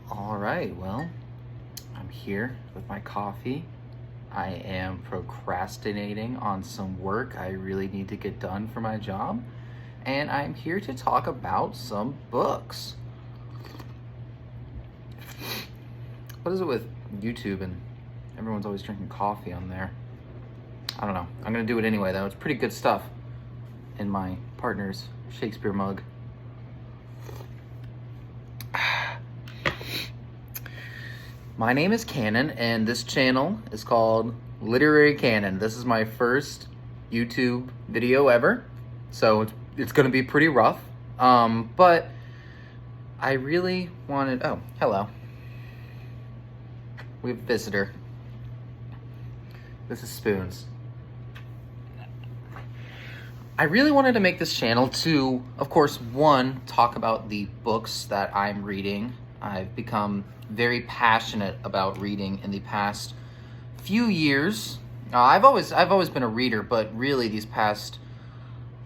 All right, well, I'm here with my coffee. I am procrastinating on some work I really need to get done for my job, and I'm here to talk about some books. What is it with YouTube and everyone's always drinking coffee on there? I don't know. I'm gonna do it anyway, though. It's pretty good stuff in my partner's Shakespeare mug. My name is Cannon, and this channel is called Literary Cannon. This is my first YouTube video ever, so it's going to be pretty rough. But I really wanted... Oh, hello. We have a visitor. This is Spoons. I really wanted to make this channel to, of course, one, talk about the books that I'm reading. I've become very passionate about reading in the past few years. I've always been a reader, but really these past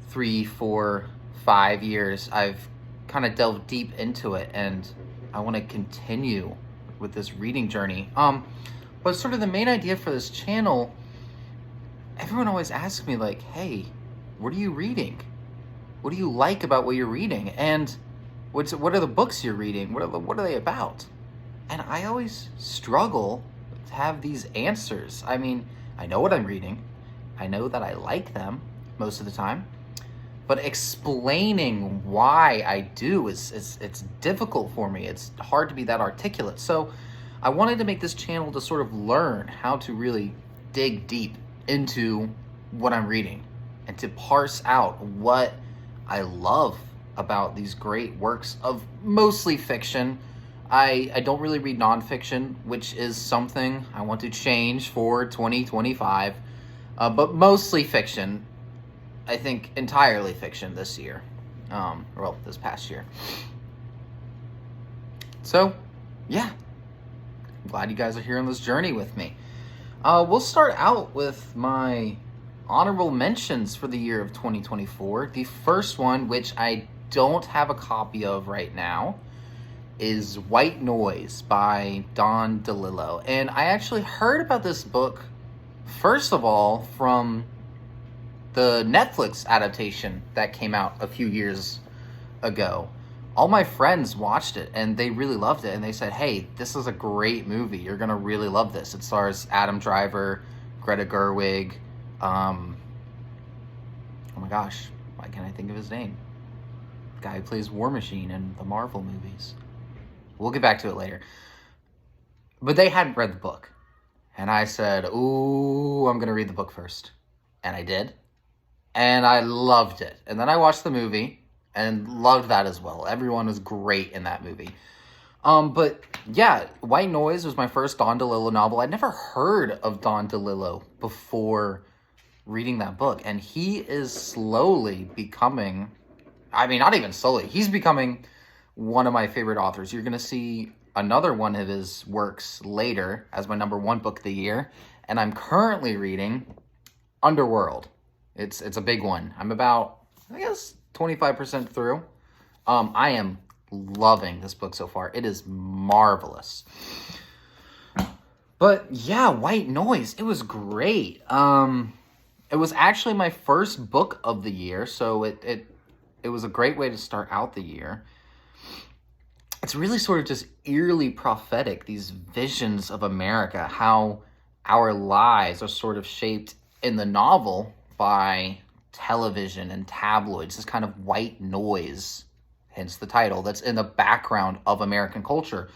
3, 4, 5 years, I've kind of delved deep into it, and I want to continue with this reading journey. But sort of the main idea for this channel, everyone always asks me like, hey, what are you reading? What do you like about what you're reading? And what are the books you're reading? What are they about? And I always struggle to have these answers. I mean, I know what I'm reading. I know that I like them most of the time. But explaining why I do it's difficult for me. It's hard to be that articulate. So I wanted to make this channel to sort of learn how to really dig deep into what I'm reading and to parse out what I love about these great works of mostly fiction. I don't really read nonfiction, which is something I want to change for 2025, but mostly fiction. I think entirely fiction this year, this past year. So, yeah, I'm glad you guys are here on this journey with me. We'll start out with my honorable mentions for the year of 2024. The first one, which I don't have a copy of right now, is White Noise by Don DeLillo. And I actually heard about this book, first of all, from the Netflix adaptation that came out a few years ago. All my friends watched it, and they really loved it, and they said, hey, this is a great movie. You're going to really love this. It stars Adam Driver, Greta Gerwig, oh my gosh, why can't I think of his name? The guy who plays War Machine in the Marvel movies. We'll get back to it later. But they hadn't read the book. And I said, ooh, I'm going to read the book first. And I did. And I loved it. And then I watched the movie and loved that as well. Everyone was great in that movie. But yeah, White Noise was my first Don DeLillo novel. I'd never heard of Don DeLillo before reading that book. And he is slowly becoming, I mean, not even slowly, he's becoming one of my favorite authors. You're going to see another one of his works later as my number one book of the year. And I'm currently reading Underworld. It's a big one. I'm about, I guess, 25% through. I am loving this book so far. It is marvelous. But yeah, White Noise, it was great. It was actually my first book of the year, so it was a great way to start out the year. It's really sort of just eerily prophetic, these visions of America, how our lives are sort of shaped in the novel by television and tabloids, this kind of white noise, hence the title, that's in the background of American culture.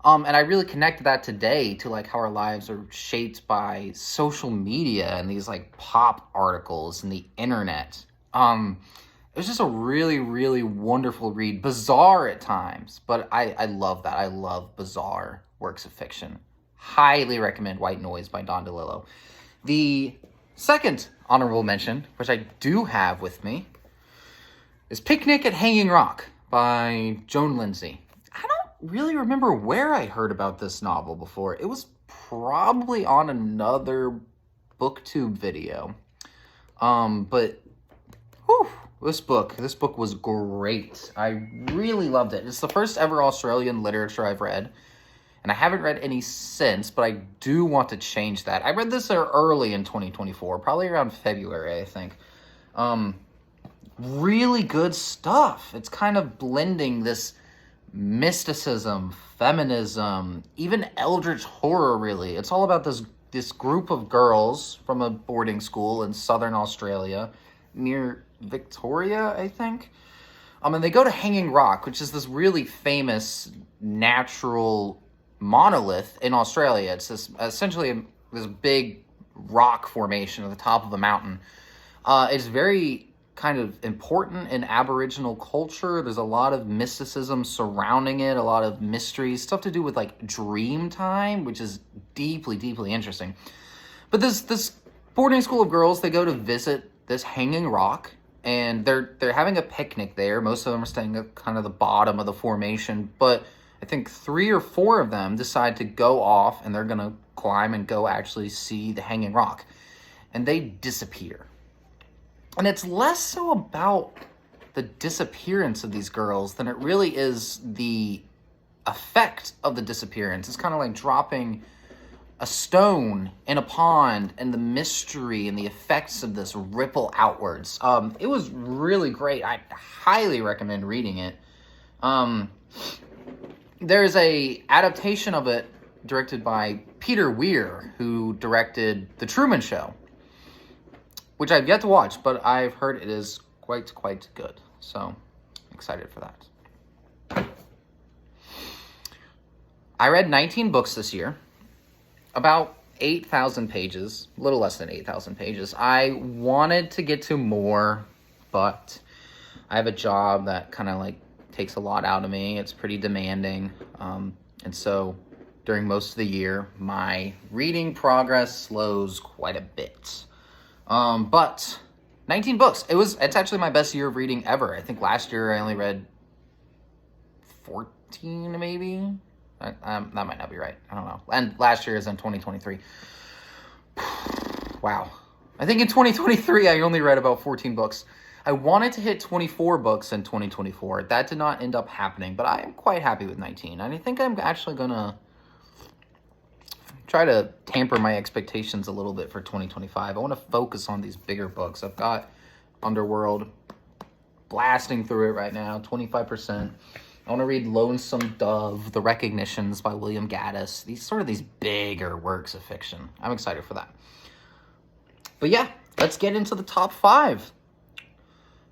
And I really connected that today to like how our lives are shaped by social media and these like pop articles and the internet. It was just a really, really wonderful read. Bizarre at times, but I love that. I love bizarre works of fiction. Highly recommend White Noise by Don DeLillo. The second honorable mention, which I do have with me, is Picnic at Hanging Rock by Joan Lindsay. I don't really remember where I heard about this novel before. It was probably on another BookTube video. But whew, This book was great. I really loved it. It's the first ever Australian literature I've read, and I haven't read any since, but I do want to change that. I read this early in 2024, probably around February, I think. Really good stuff. It's kind of blending this mysticism, feminism, even eldritch horror, really. It's all about this group of girls from a boarding school in southern Australia near Victoria, I think. And they go to Hanging Rock, which is this really famous natural monolith in Australia. It's essentially this big rock formation at the top of a mountain. It's very kind of important in Aboriginal culture. There's a lot of mysticism surrounding it, a lot of mysteries, stuff to do with like dream time, which is deeply, deeply interesting. But this boarding school of girls, they go to visit this Hanging Rock, and they're having a picnic there. Most of them are staying at kind of the bottom of the formation, but I think 3 or 4 of them decide to go off, and they're gonna climb and go actually see the Hanging Rock, and they disappear. And it's less so about the disappearance of these girls than it really is the effect of the disappearance. It's kind of like dropping a stone in a pond, and the mystery and the effects of this ripple outwards. It was really great. I highly recommend reading it. There's a adaptation of it directed by Peter Weir, who directed The Truman Show, which I've yet to watch, but I've heard it is quite good. So, excited for that. I read 19 books this year. About 8,000 pages, a little less than 8,000 pages. I wanted to get to more, but I have a job that kind of like takes a lot out of me. It's pretty demanding. And so during most of the year, my reading progress slows quite a bit. But 19 books. It's actually my best year of reading ever. I think last year I only read 14 maybe. That might not be right. I don't know. And last year is in 2023. Wow. I think in 2023, I only read about 14 books. I wanted to hit 24 books in 2024. That did not end up happening, but I am quite happy with 19. And I think I'm actually going to try to tamper my expectations a little bit for 2025. I want to focus on these bigger books. I've got Underworld blasting through it right now, 25%. I want to read Lonesome Dove, The Recognitions by William Gaddis. These bigger works of fiction. I'm excited for that. But yeah, let's get into the top 5.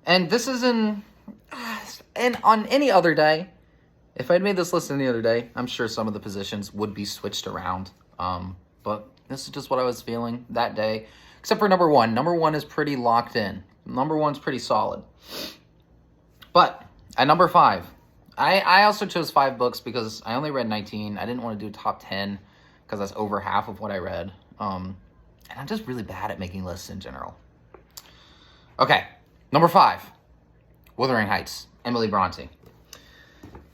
And this is and on any other day, if I'd made this list any other day, I'm sure some of the positions would be switched around. But this is just what I was feeling that day. Except for number 1. Number 1 is pretty locked in. Number 1's pretty solid. But at number 5, I also chose 5 books because I only read 19. I didn't want to do top 10 because that's over half of what I read. And I'm just really bad at making lists in general. Okay, number 5, Wuthering Heights, Emily Bronte.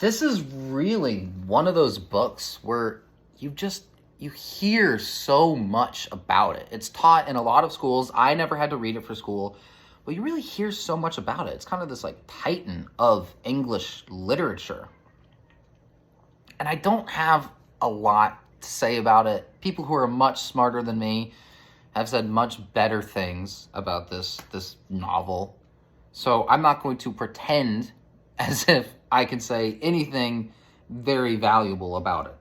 This is really one of those books where you hear so much about it. It's taught in a lot of schools. I never had to read it for school. But you really hear so much about it. It's kind of this like titan of English literature. And I don't have a lot to say about it. People who are much smarter than me have said much better things about this novel. So I'm not going to pretend as if I can say anything very valuable about it.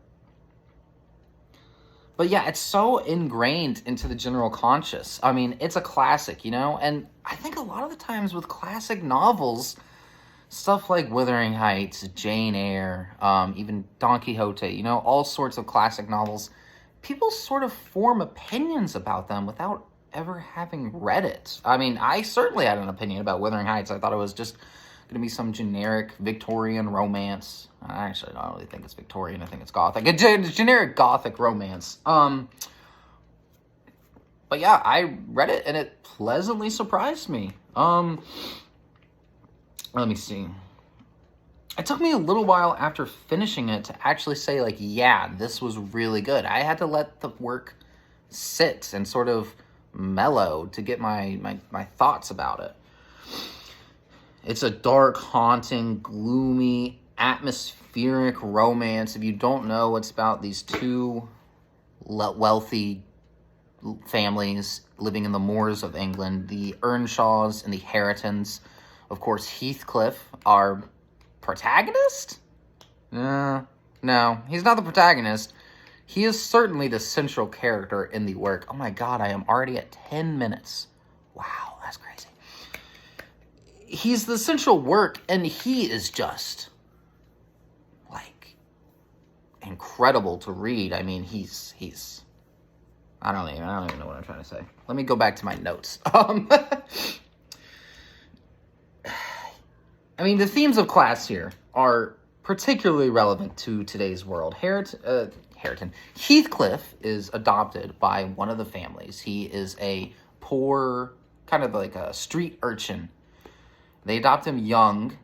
But yeah, it's so ingrained into the general conscious. I mean, it's a classic, and I think a lot of the times with classic novels, stuff like Wuthering Heights, Jane Eyre, even Don Quixote, all sorts of classic novels, people sort of form opinions about them without ever having read it. I mean, I certainly had an opinion about Wuthering Heights. I thought it was just going to be some generic Victorian romance. I actually don't really think it's Victorian. I think it's Gothic. A generic Gothic romance. But yeah, I read it and it pleasantly surprised me. Let me see. It took me a little while after finishing it to actually say, like, yeah, this was really good. I had to let the work sit and sort of mellow to get my thoughts about it. It's a dark, haunting, gloomy, atmospheric romance. If you don't know, it's about these two wealthy families living in the moors of England, the Earnshaws and the Harringtons. Of course, Heathcliff, our protagonist? No, he's not the protagonist. He is certainly the central character in the work. Oh my god, I am already at 10 minutes. Wow, that's crazy. He's the central work, and he is just, like, incredible to read. I mean, he's I don't even know what I'm trying to say. Let me go back to my notes. I mean, the themes of class here are particularly relevant to today's world. Heathcliff is adopted by one of the families. He is a poor, kind of like a street urchin. They adopt him young.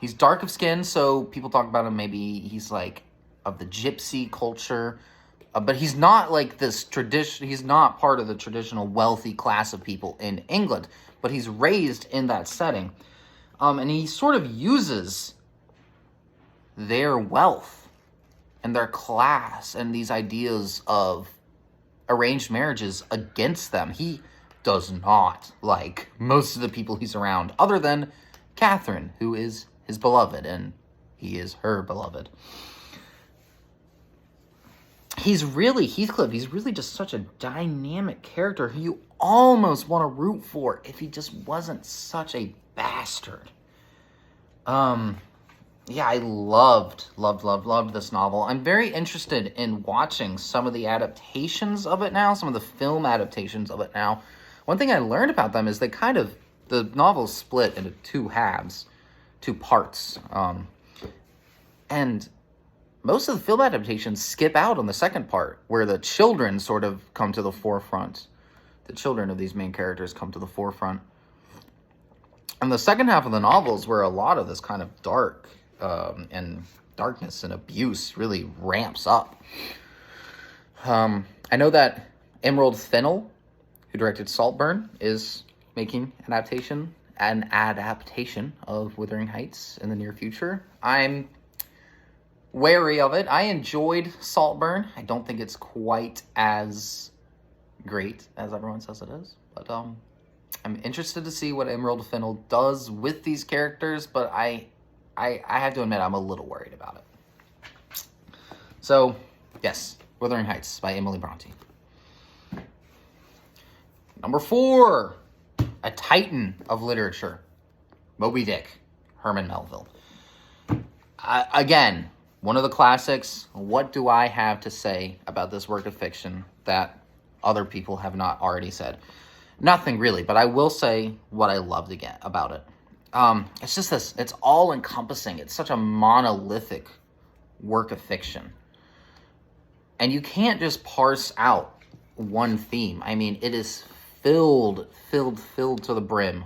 He's dark of skin, so people talk about him, maybe he's like of the gypsy culture. But he's not like this tradition. He's not part of the traditional wealthy class of people in England. But he's raised in that setting. And he sort of uses their wealth and their class and these ideas of arranged marriages against them. He does not like most of the people he's around, other than Catherine, who is his beloved, and he is her beloved. Heathcliff, he's really just such a dynamic character who you almost want to root for if he just wasn't such a bastard. Yeah, I loved this novel. I'm very interested in watching some of the adaptations of it now, some of the film adaptations of it now. One thing I learned about them is the novel's split into two parts. And most of the film adaptations skip out on the second part, where the children sort of come to the forefront. The children of these main characters come to the forefront. And the second half of the novel is where a lot of this kind of and darkness and abuse really ramps up. I know that Emerald Fennell, who directed Saltburn, is making an adaptation of Wuthering Heights in the near future. I'm wary of it. I enjoyed Saltburn. I don't think it's quite as great as everyone says it is, but I'm interested to see what Emerald Fennell does with these characters, but I have to admit I'm a little worried about it. So, yes, Wuthering Heights by Emily Bronte. Number 4, a titan of literature, Moby Dick, Herman Melville. Again, one of the classics. What do I have to say about this work of fiction that other people have not already said? Nothing really, but I will say what I loved again about it. It's just this, it's all-encompassing. It's such a monolithic work of fiction. And you can't just parse out one theme. I mean, it is filled to the brim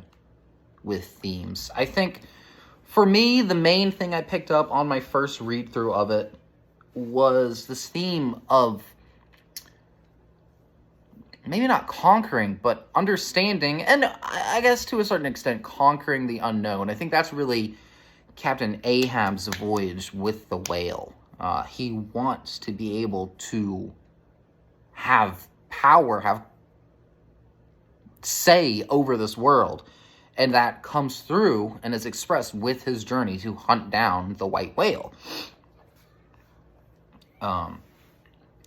with themes. I think, for me, the main thing I picked up on my first read-through of it was this theme of maybe not conquering, but understanding, and I guess to a certain extent, conquering the unknown. I think that's really Captain Ahab's voyage with the whale. He wants to be able to have power, have say over this world, and that comes through and is expressed with his journey to hunt down the white whale.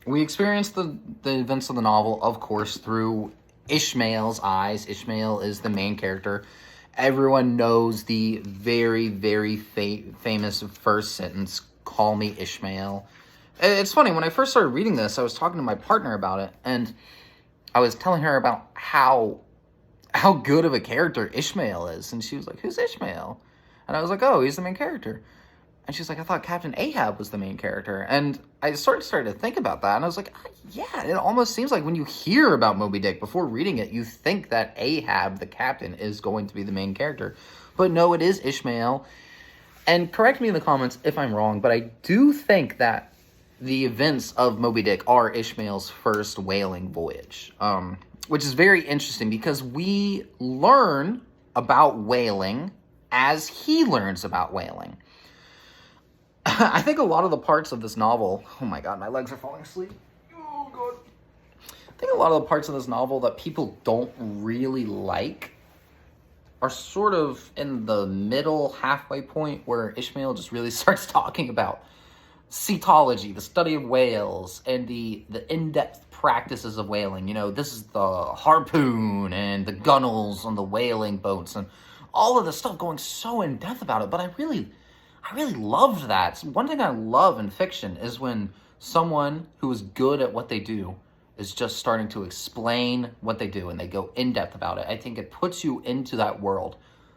We experience the events of the novel, of course, through Ishmael's eyes. Ishmael is the main character. Everyone knows the very, very famous first sentence, "Call me Ishmael." It's funny, when I first started reading this, I was talking to my partner about it, and I was telling her about how good of a character Ishmael is. And she was like, "Who's Ishmael?" And I was like, "Oh, he's the main character." And she's like, "I thought Captain Ahab was the main character." And I started to think about that, and I was like, yeah, it almost seems like when you hear about Moby Dick, before reading it, you think that Ahab, the captain, is going to be the main character. But no, it is Ishmael. And correct me in the comments if I'm wrong, but I do think that the events of Moby Dick are Ishmael's first whaling voyage, which is very interesting because we learn about whaling as he learns about whaling. I think a lot of the parts of this novel, oh my god, my legs are falling asleep. Oh god. I think a lot of the parts of this novel that people don't really like are sort of in the middle halfway point where Ishmael just really starts talking about cetology, the study of whales, and the in-depth practices of whaling. You know, this is the harpoon and the gunnels on the whaling boats and all of the stuff, going so in-depth about it. But I really loved that. One thing I love in fiction is when someone who is good at what they do is just starting to explain what they do and they go in-depth about it. I think it puts you into that world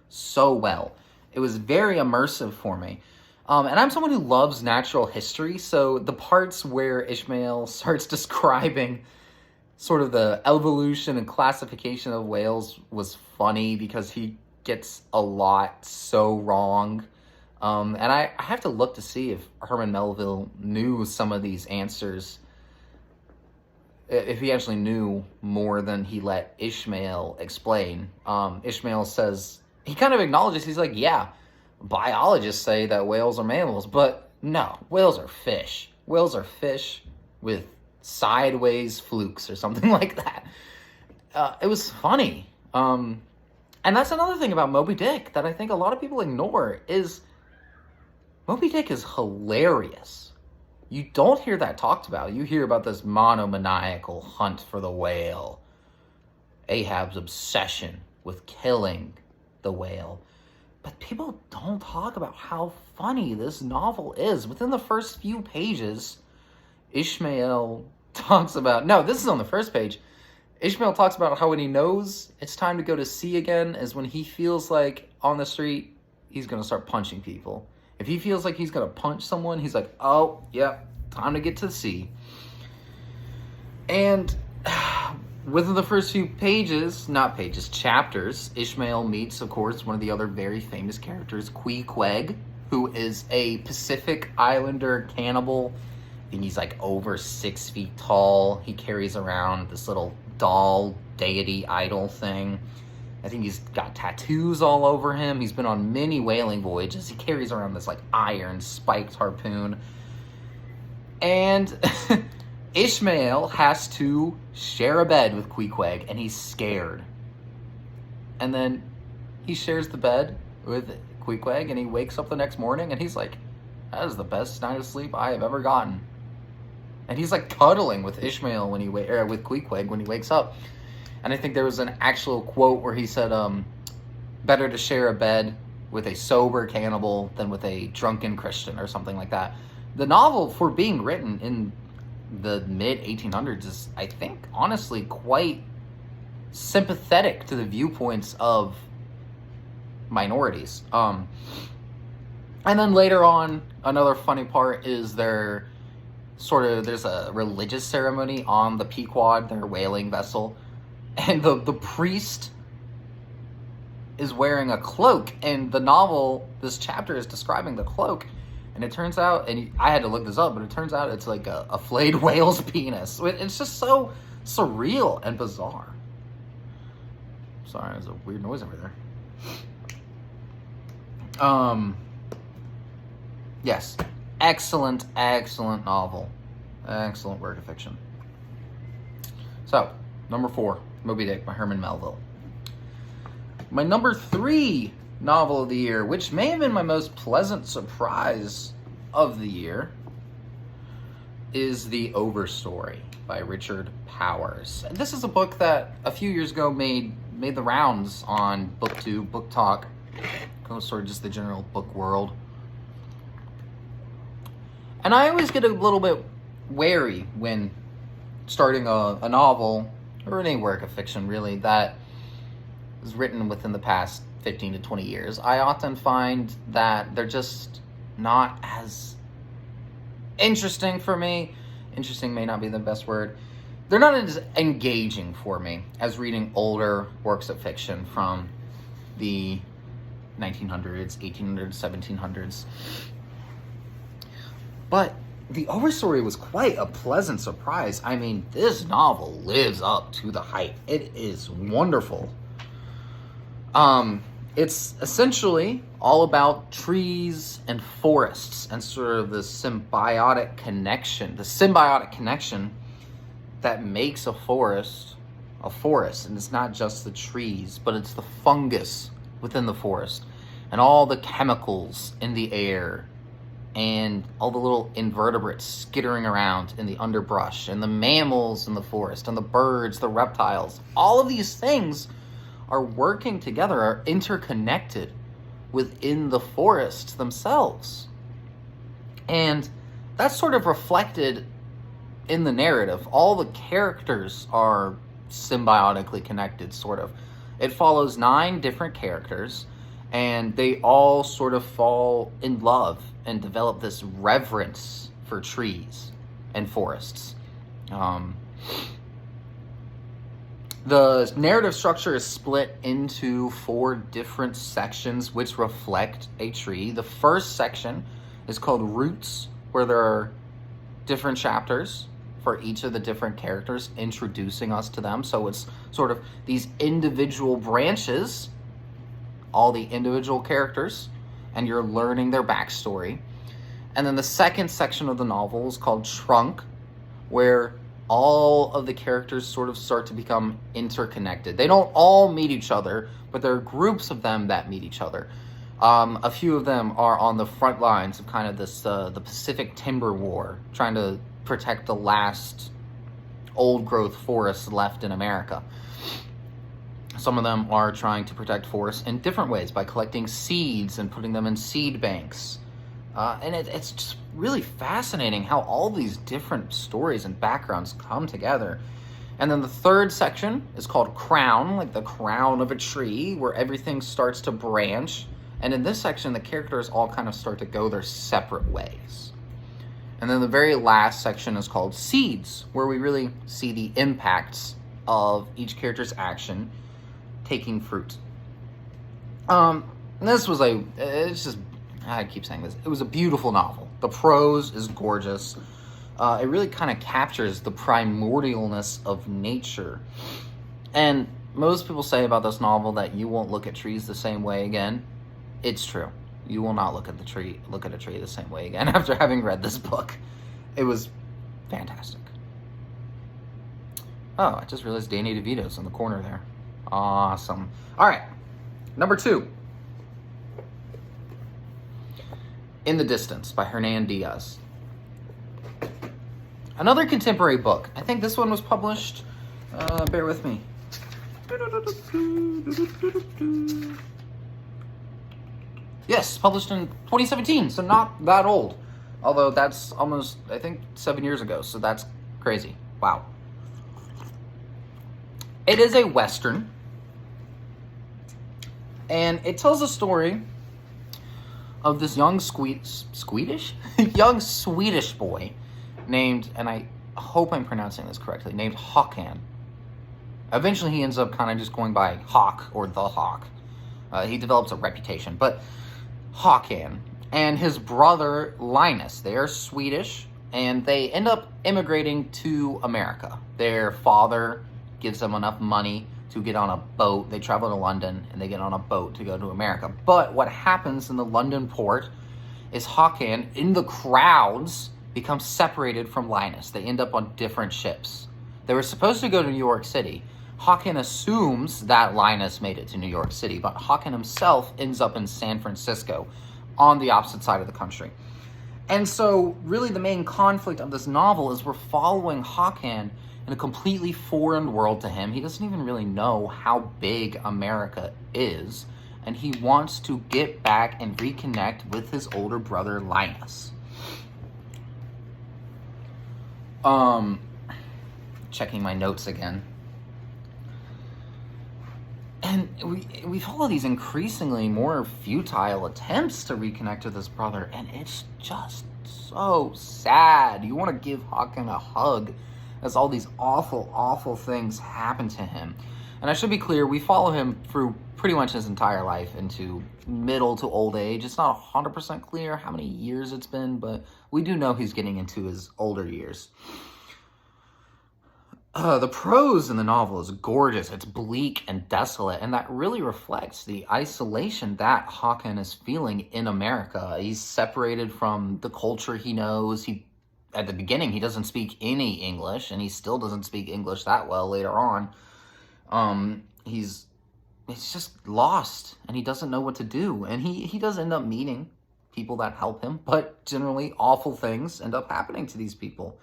so well. It was very immersive for me. And I'm someone who loves natural history, so the parts where Ishmael starts describing sort of the evolution and classification of whales was funny because he gets a lot so wrong. And I have to look to see if Herman Melville knew some of these answers, if he actually knew more than he let Ishmael explain. Ishmael says, he kind of acknowledges, he's like, yeah, biologists say that whales are mammals, but no, whales are fish. Whales are fish with sideways flukes or something like that. It was funny. And that's another thing about Moby Dick that I think a lot of people ignore is Moby Dick is hilarious. You don't hear that talked about. You hear about this monomaniacal hunt for the whale. Ahab's obsession with killing the whale. But people don't talk about how funny this novel is. Within the first few pages, Ishmael talks about... No, this is on the first page. Ishmael talks about how when he knows it's time to go to sea again is when he feels like on the street, he's going to start punching people. If he feels like he's going to punch someone, he's like, oh, yeah, time to get to the sea. And within the first few chapters, Ishmael meets, of course, one of the other very famous characters, Queequeg, who is a Pacific Islander cannibal. I think he's like over 6 feet tall. He carries around this little doll deity idol thing. I think he's got tattoos all over him. He's been on many whaling voyages. He carries around this like iron spiked harpoon. And Ishmael has to share a bed with Queequeg, and he's scared. And then he shares the bed with Queequeg, and he wakes up the next morning, and he's like, that is the best night of sleep I have ever gotten. And he's like cuddling with Ishmael with Queequeg when he wakes up. And I think there was an actual quote where he said, better to share a bed with a sober cannibal than with a drunken Christian or something like that. The novel, for being written in the mid-1800s, is, I think, honestly quite sympathetic to the viewpoints of minorities. And then later on, another funny part is there's a religious ceremony on the Pequod, their whaling vessel. And the priest is wearing a cloak, and the novel, this chapter is describing the cloak, and it turns out, and I had to look this up, but it turns out it's like a flayed whale's penis. It's just so surreal and bizarre. Sorry, there's a weird noise over there. Yes, excellent novel. Excellent work of fiction. So, number 4. Moby Dick by Herman Melville. My number 3 novel of the year, which may have been my most pleasant surprise of the year, is The Overstory by Richard Powers. And this is a book that a few years ago made the rounds on BookTube, Book Talk, sort of just the general book world. And I always get a little bit wary when starting a novel, or any work of fiction, really, that is written within the past 15 to 20 years. I often find that they're just not as interesting for me. Interesting may not be the best word. They're not as engaging for me as reading older works of fiction from the 1900s, 1800s, 1700s. But The Overstory was quite a pleasant surprise. I mean, this novel lives up to the hype. It is wonderful. It's essentially all about trees and forests and sort of the symbiotic connection that makes a forest. And it's not just the trees, but it's the fungus within the forest and all the chemicals in the air and all the little invertebrates skittering around in the underbrush and the mammals in the forest and the birds, the reptiles. All of these things are working together, are interconnected within the forest themselves. And that's sort of reflected in the narrative. All the characters are symbiotically connected, sort of. It follows 9 different characters, and they all sort of fall in love and develop this reverence for trees and forests. The narrative structure is split into 4 different sections which reflect a tree. The first section is called Roots, where there are different chapters for each of the different characters, introducing us to them. So it's sort of these individual branches, all the individual characters, and you're learning their backstory. And then the second section of the novel is called Trunk, where all of the characters sort of start to become interconnected. They don't all meet each other, but there are groups of them that meet each other. A few of them are on the front lines of kind of this the Pacific Timber War, trying to protect the last old-growth forests left in America. Some of them are trying to protect forests in different ways by collecting seeds and putting them in seed banks. And it's just really fascinating how all these different stories and backgrounds come together. And then the third section is called Crown, like the crown of a tree, where everything starts to branch. And in this section, the characters all kind of start to go their separate ways. And then the very last section is called Seeds, where we really see the impacts of each character's action taking fruit. This was I keep saying this, it was a beautiful novel. The prose is gorgeous. It really kind of captures the primordialness of nature. And most people say about this novel that you won't look at trees the same way again. It's true. You will not look at a tree the same way again after having read this book. It was fantastic. Oh, I just realized Danny DeVito's in the corner there. Awesome. All right, number 2. In the Distance by Hernan Diaz. Another contemporary book. I think this one was published, bear with me. Yes, published in 2017, so not that old. Although that's almost, I think, 7 years ago, so that's crazy. Wow. It is a Western, and it tells a story of this young young Swedish boy named, and I hope I'm pronouncing this correctly, named Håkan. Eventually he ends up kind of just going by Hawk or the Hawk. He develops a reputation, but Håkan and his brother Linus, they are Swedish, and they end up immigrating to America. Their father gives them enough money to get on a boat. They travel to London and they get on a boat to go to America. But what happens in the London port is Håkan, in the crowds, becomes separated from Linus. They end up on different ships. They were supposed to go to New York City. Håkan assumes that Linus made it to New York City, but Håkan himself ends up in San Francisco on the opposite side of the country. And so really the main conflict of this novel is we're following Håkan in a completely foreign world to him. He doesn't even really know how big America is, and he wants to get back and reconnect with his older brother Linus. Checking my notes again. And we follow these increasingly more futile attempts to reconnect with his brother, and it's just so sad. You want to give Håkan a hug as all these awful, awful things happen to him. And I should be clear, we follow him through pretty much his entire life into middle to old age. It's not 100% clear how many years it's been, but we do know he's getting into his older years. The prose in the novel is gorgeous. It's bleak and desolate, and that really reflects the isolation that Hawken is feeling in America. He's separated from the culture he knows. At the beginning, he doesn't speak any English, and he still doesn't speak English that well later on. He's just lost, and he doesn't know what to do. And he does end up meeting people that help him, but generally awful things end up happening to these people.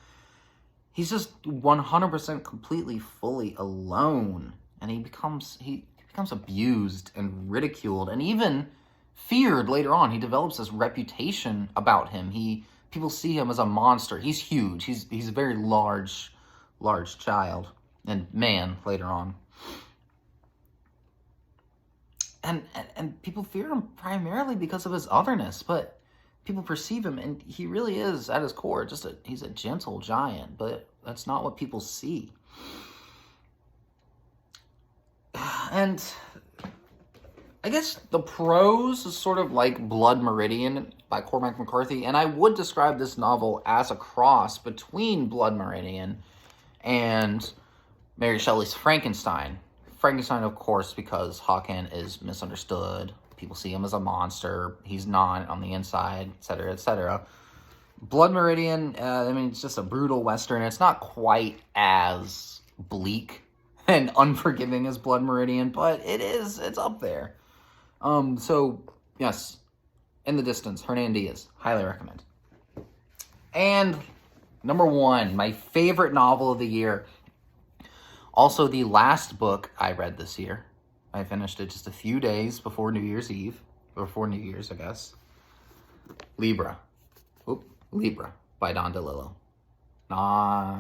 He's just 100% completely, fully alone, and he becomes abused and ridiculed and even feared later on. He develops this reputation about him. People see him as a monster. He's huge. He's a very large child and man later on. And people fear him primarily because of his otherness, but people perceive him, and he really is, at his core, he's a gentle giant, but that's not what people see. And I guess the prose is sort of like Blood Meridian by Cormac McCarthy, and I would describe this novel as a cross between Blood Meridian and Mary Shelley's Frankenstein. Frankenstein, of course, because Hawken is misunderstood. People see him as a monster. He's not on the inside, etc., etc. Blood Meridian, it's just a brutal Western. It's not quite as bleak and unforgiving as Blood Meridian, but it's up there. So, yes, In the Distance, Hernan Diaz, highly recommend. And number 1, my favorite novel of the year, also the last book I read this year. I finished it just a few days before New Year's Eve. Before New Year's, I guess. Libra by Don DeLillo.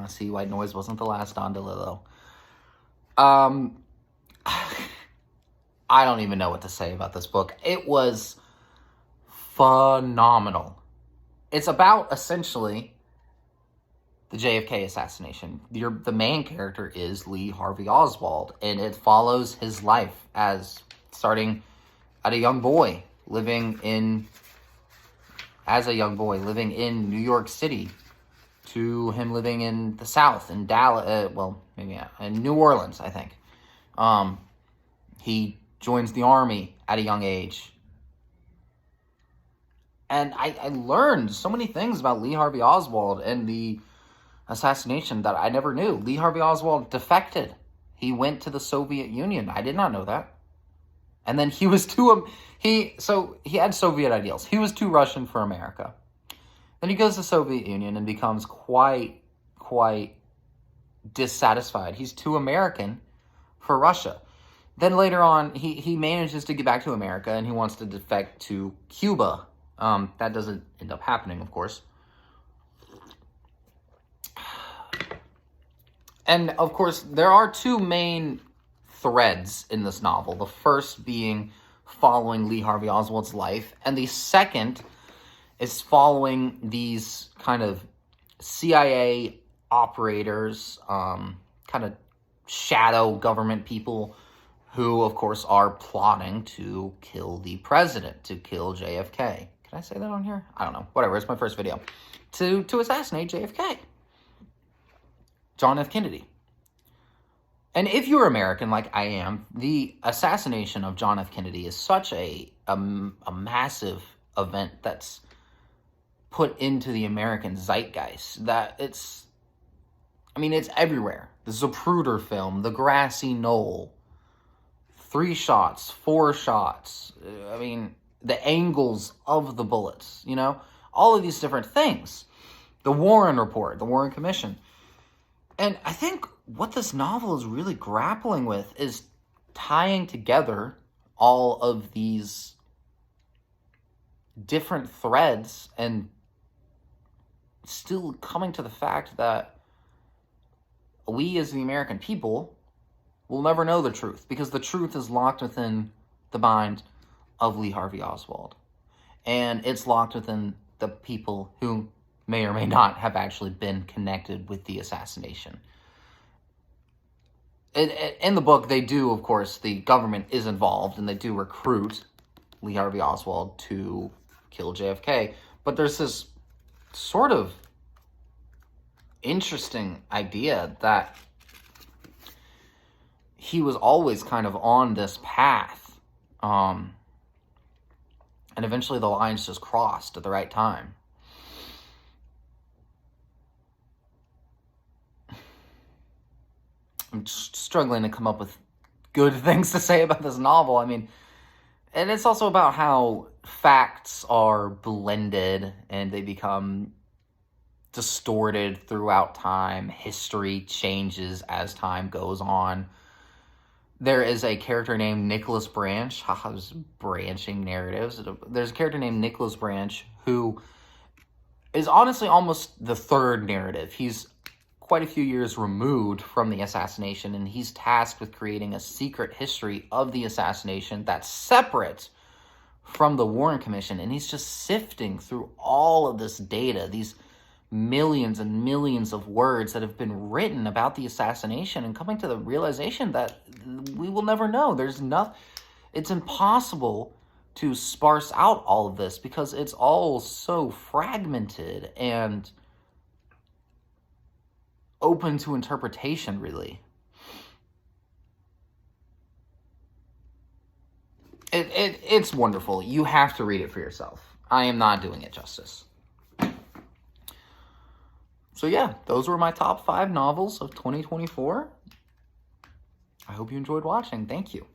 See, White Noise wasn't the last Don DeLillo. I don't even know what to say about this book. It was phenomenal. It's about, essentially, the JFK assassination. The main character is Lee Harvey Oswald, and it follows his life as starting as a young boy living in New York City, to him living in the South, in Dallas, in New Orleans, I think. He joins the Army at a young age. And I learned so many things about Lee Harvey Oswald and the assassination that I never knew. Lee Harvey Oswald defected. He went to the Soviet Union. I did not know that. And then he was he had Soviet ideals. He was too Russian for America. Then he goes to the Soviet Union and becomes quite dissatisfied. He's too American for Russia. Then later on, he manages to get back to America, and he wants to defect to Cuba. That doesn't end up happening, of course. And, of course, there are 2 main threads in this novel. The first being following Lee Harvey Oswald's life, and the second is following these kind of CIA operators, kind of shadow government people who, of course, are plotting to kill the president, to kill JFK. Can I say that on here? I don't know. Whatever, it's my first video. To assassinate JFK. John F. Kennedy. And if you're American, like I am, the assassination of John F. Kennedy is such a massive event that's put into the American zeitgeist that it's everywhere. The Zapruder film, The Grassy Knoll, 3 shots, 4 shots, the angles of the bullets, all of these different things. The Warren Report, the Warren Commission. And I think what this novel is really grappling with is tying together all of these different threads and still coming to the fact that we as the American people will never know the truth, because the truth is locked within the mind of Lee Harvey Oswald. And it's locked within the people who may or may not have actually been connected with the assassination. In the book, they do, of course, the government is involved, and they do recruit Lee Harvey Oswald to kill JFK. But there's this sort of interesting idea that he was always kind of on this path. And eventually the lines just crossed at the right time. I'm struggling to come up with good things to say about this novel. I mean, and it's also about how facts are blended and they become distorted throughout time. History changes as time goes on. There is a character named Nicholas Branch. Haha, branching narratives. There's a character named Nicholas Branch who is honestly almost the third narrative. He's quite a few years removed from the assassination, and he's tasked with creating a secret history of the assassination that's separate from the Warren Commission, and he's just sifting through all of this data, these millions and millions of words that have been written about the assassination, and coming to the realization that we will never know. It's impossible to sparse out all of this because it's all so fragmented and open to interpretation, really. It's wonderful. You have to read it for yourself. I am not doing it justice. So yeah, those were my top 5 novels of 2024. I hope you enjoyed watching. Thank you.